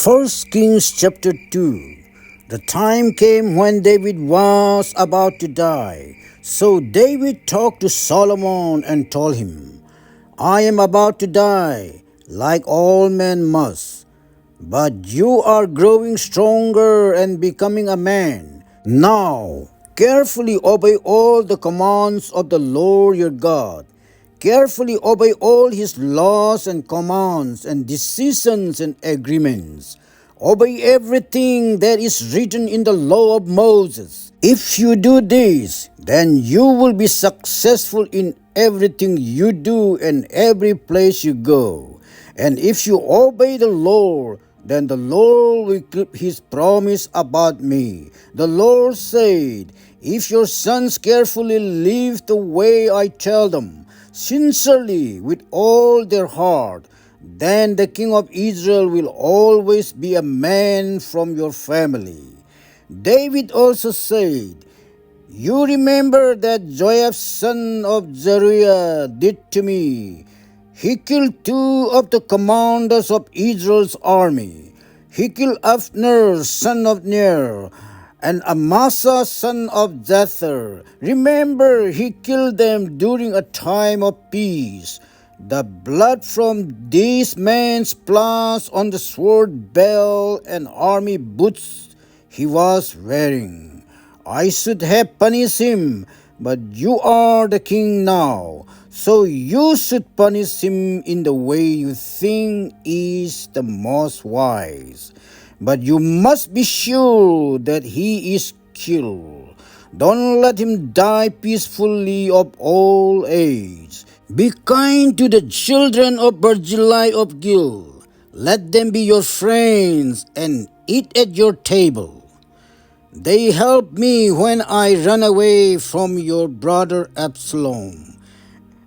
First Kings chapter 2. The time came when David was about to die. So David talked to Solomon and told him, I am about to die, like all men must. But you are growing stronger and becoming a man. Now, carefully obey all the commands of the Lord your God. Carefully obey all his laws and commands and decisions and agreements. Obey everything that is written in the law of Moses. If you do this, then you will be successful in everything you do and every place you go. And if you obey the Lord, then the Lord will keep his promise about me. The Lord said, if your sons carefully live the way I tell them, sincerely with all their heart, then the king of Israel will always be a man from your family. David also said, you remember that Joab son of Zeruiah did to me. He killed 2 of the commanders of Israel's army. He killed Abner son of Ner and Amasa son of Jether. Remember, he killed them during a time of peace. The blood from these men splashed on the sword belt and army boots he was wearing. I should have punished him, but you are the king now, so you should punish him in the way you think is the most wise. But you must be sure that he is killed. Don't let him die peacefully of old age. Be kind to the children of Barzillai of Gil. Let them be your friends and eat at your table. They helped me when I ran away from your brother Absalom.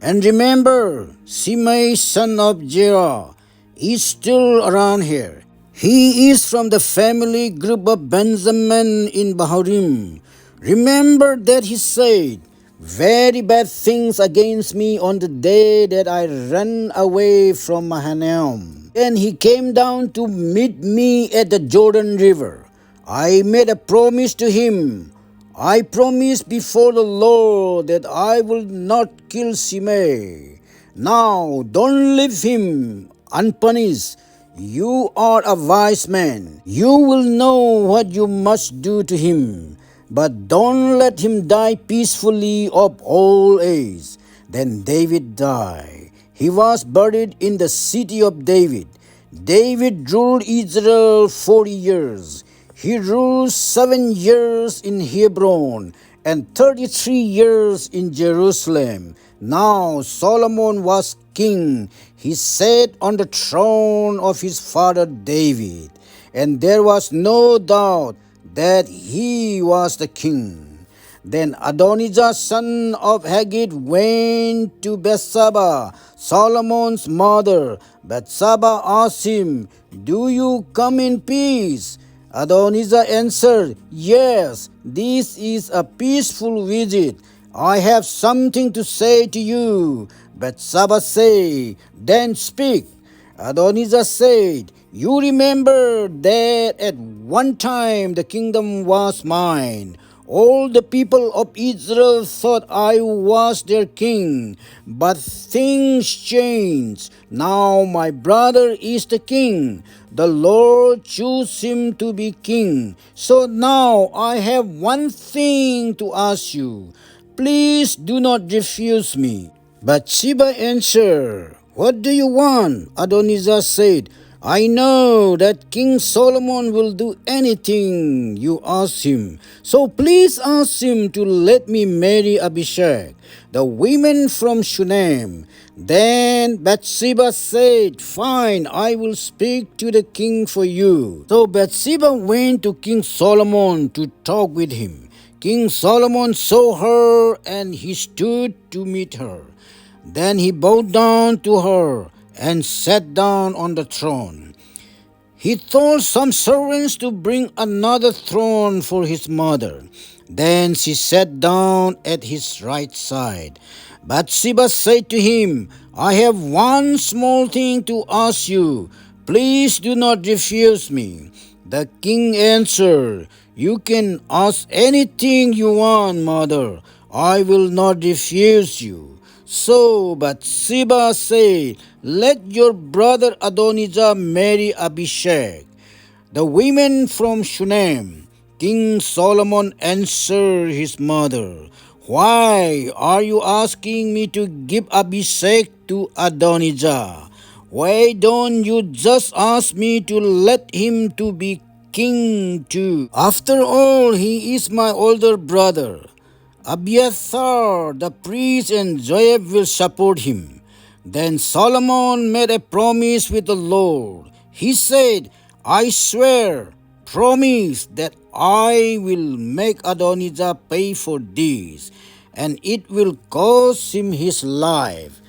And remember, Shimei son of Gera is still around here. He is from the family group of Benjamin in Bahurim. Remember that he said very bad things against me on the day that I ran away from Mahanaim. Then he came down to meet me at the Jordan River. I made a promise to him. I promised before the Lord that I will not kill Shimei. Now don't leave him unpunished. You are a wise man. You will know what you must do to him. But don't let him die peacefully of old age. Then David died. He was buried in the city of David. David ruled Israel 40 years. He ruled 7 years in Hebron and 33 years in Jerusalem. Now Solomon was king. He sat on the throne of his father David, and there was no doubt that he was the king. Then Adonijah son of Haggith went to Bathsheba, Solomon's mother. Bathsheba asked him, do you come in peace? Adonijah answered, yes, this is a peaceful visit. I have something to say to you. Bathsheba said, then speak. Adonijah said, you remember that at one time the kingdom was mine. All the people of Israel thought I was their king, but things changed. Now my brother is the king. The Lord chose him to be king. So now I have one thing to ask you. Please do not refuse me. Bathsheba answered, what do you want? Adonijah said, I know that King Solomon will do anything you ask him. So please ask him to let me marry Abishag, the women from Shunem. Then Bathsheba said, fine, I will speak to the king for you. So Bathsheba went to King Solomon to talk with him. King Solomon saw her and he stood to meet her. Then he bowed down to her and sat down on the throne. He told some servants to bring another throne for his mother. Then she sat down at his right side. Bathsheba said to him, I have one small thing to ask you. Please do not refuse me." The king answered, "You can ask anything you want, mother. I will not refuse you." So Bathsheba said, "Let your brother Adonijah marry Abishag, the women from Shunem." King Solomon answered his mother, "Why are you asking me to give Abishag to Adonijah? Why don't you just ask me to let him to be king too? After all, he is my older brother. Abiathar the priest and Joab will support him." Then Solomon made a promise with the Lord. He said, "I swear, promise that I will make Adonijah pay for this, and it will cost him his life.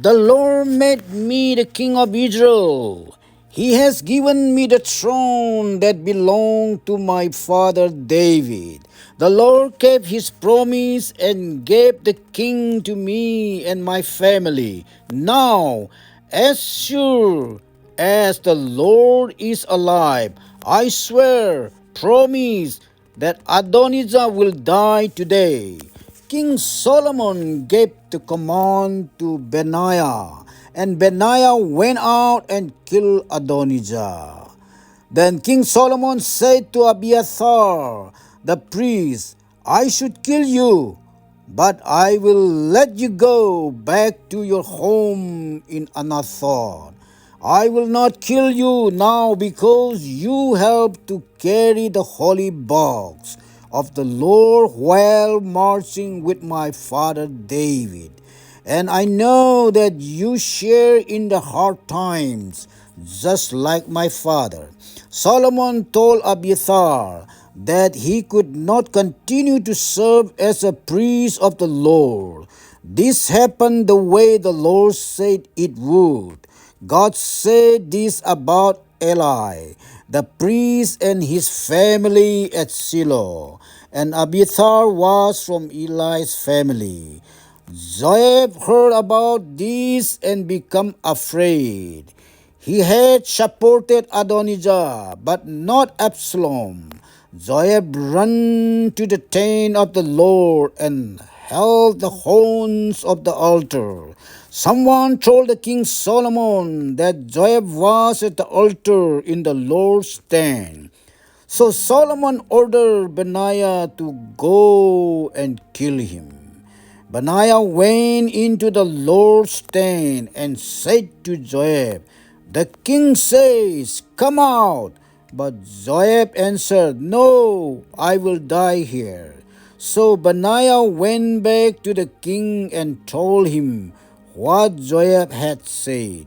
The Lord made me the king of Israel. He has given me the throne that belonged to my father David. The Lord kept his promise and gave the king to me and my family. Now, as sure as the Lord is alive, I swear, promise that Adonijah will die today." King Solomon gave the command to Benaiah, and Benaiah went out and killed Adonijah. Then King Solomon said to Abiathar the priest, "I should kill you, but I will let you go back to your home in Anathoth. I will not kill you now because you helped to carry the holy box of the Lord while marching with my father David. And I know that you share in the hard times, just like my father." Solomon told Abiathar that he could not continue to serve as a priest of the Lord. This happened the way the Lord said it would. God said this about Eli, the priest and his family at Shiloh, and Abiathar was from Eli's family. Joab heard about this and became afraid. He had supported Adonijah, but not Absalom. Joab ran to the tent of the Lord and held the horns of the altar. Someone told the king Solomon that Joab was at the altar in the Lord's tent. So Solomon ordered Benaiah to go and kill him. Benaiah went into the Lord's tent and said to Joab, "The king says, 'Come out.'" But Joab answered, "No, I will die here." So Benaiah went back to the king and told him what Joab had said.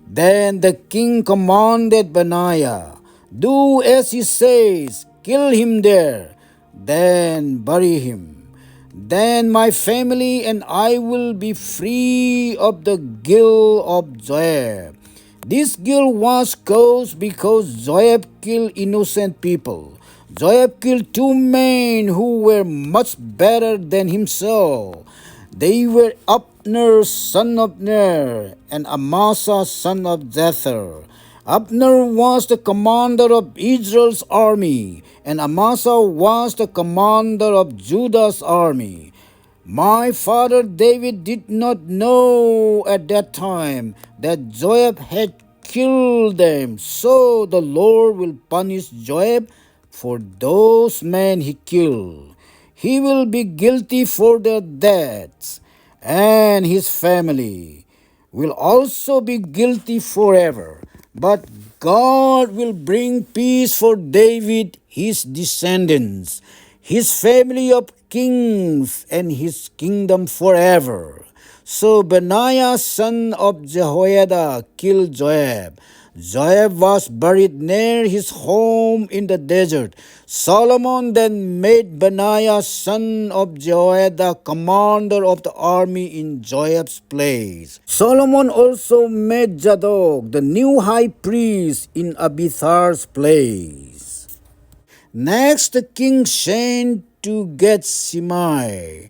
Then the king commanded Benaiah, "Do as he says, kill him there, then bury him. Then my family and I will be free of the guilt of Joab." This guilt was caused because Joab killed innocent people. Joab killed two men who were much better than himself. They were Abner son of Ner and Amasa son of Jether. Abner was the commander of Israel's army, and Amasa was the commander of Judah's army. My father David did not know at that time that Joab had killed them, so the Lord will punish Joab for those men he killed. He will be guilty for their deaths, and his family will also be guilty forever. But God will bring peace for David, his descendants, his family of kings, and his kingdom forever. So Benaiah son of Jehoiada killed Joab. Joab was buried near his home in the desert. Solomon then made Benaiah son of Jehoiada commander of the army in Joab's place. Solomon also made Zadok the new high priest in Abiathar's place. Next, the king sent to get Shimei.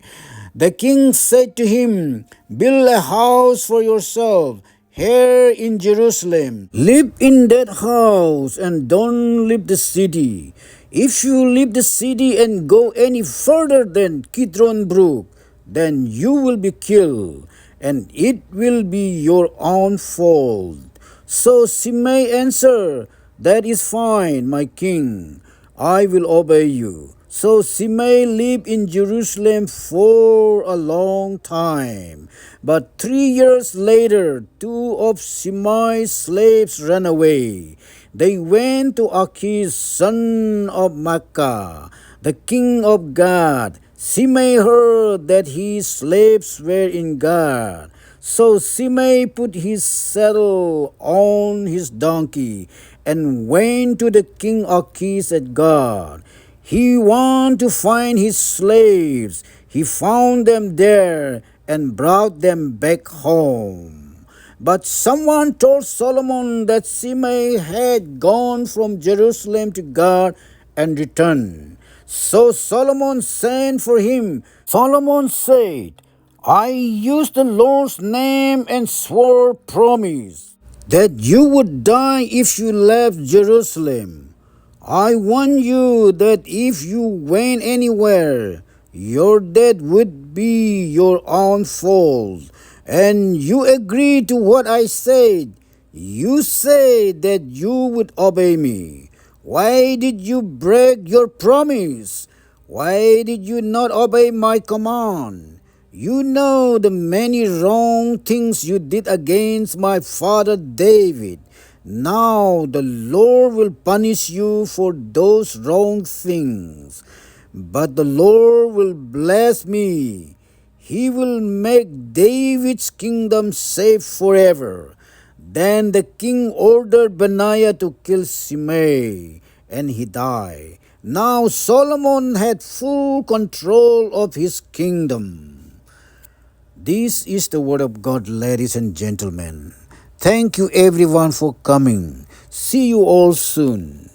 The king said to him, "Build a house for yourself here in Jerusalem. Live in that house and don't leave the city. If you leave the city and go any further than Kidron Brook, then you will be killed, and it will be your own fault. So Shimei answered, That is fine, my king. I will obey you. So Shimei lived in Jerusalem for a long time. But 3 years later, two of Shimei's slaves ran away. They went to Achish, son of Makkah, the king of Gad. Shimei heard that his slaves were in Gad. So Shimei put his saddle on his donkey and went to the king Achish at Gad. He wanted to find his slaves. He found them there and brought them back home. But someone told Solomon that Shimei had gone from Jerusalem to Gad and returned. So Solomon sent for him. Solomon said, I used the Lord's name and swore promise that you would die if you left Jerusalem. I warn you that if you went anywhere, your death would be your own fault. And you agreed to what I said. You said that you would obey me. Why did you break your promise? Why did you not obey my command? You know the many wrong things you did against my father David. Now the Lord will punish you for those wrong things. But the Lord will bless me. He will make David's kingdom safe forever. Then the king ordered Benaiah to kill Shimei, and he died. Now Solomon had full control of his kingdom. This is the word of God, ladies and gentlemen. Thank you everyone for coming. See you all soon.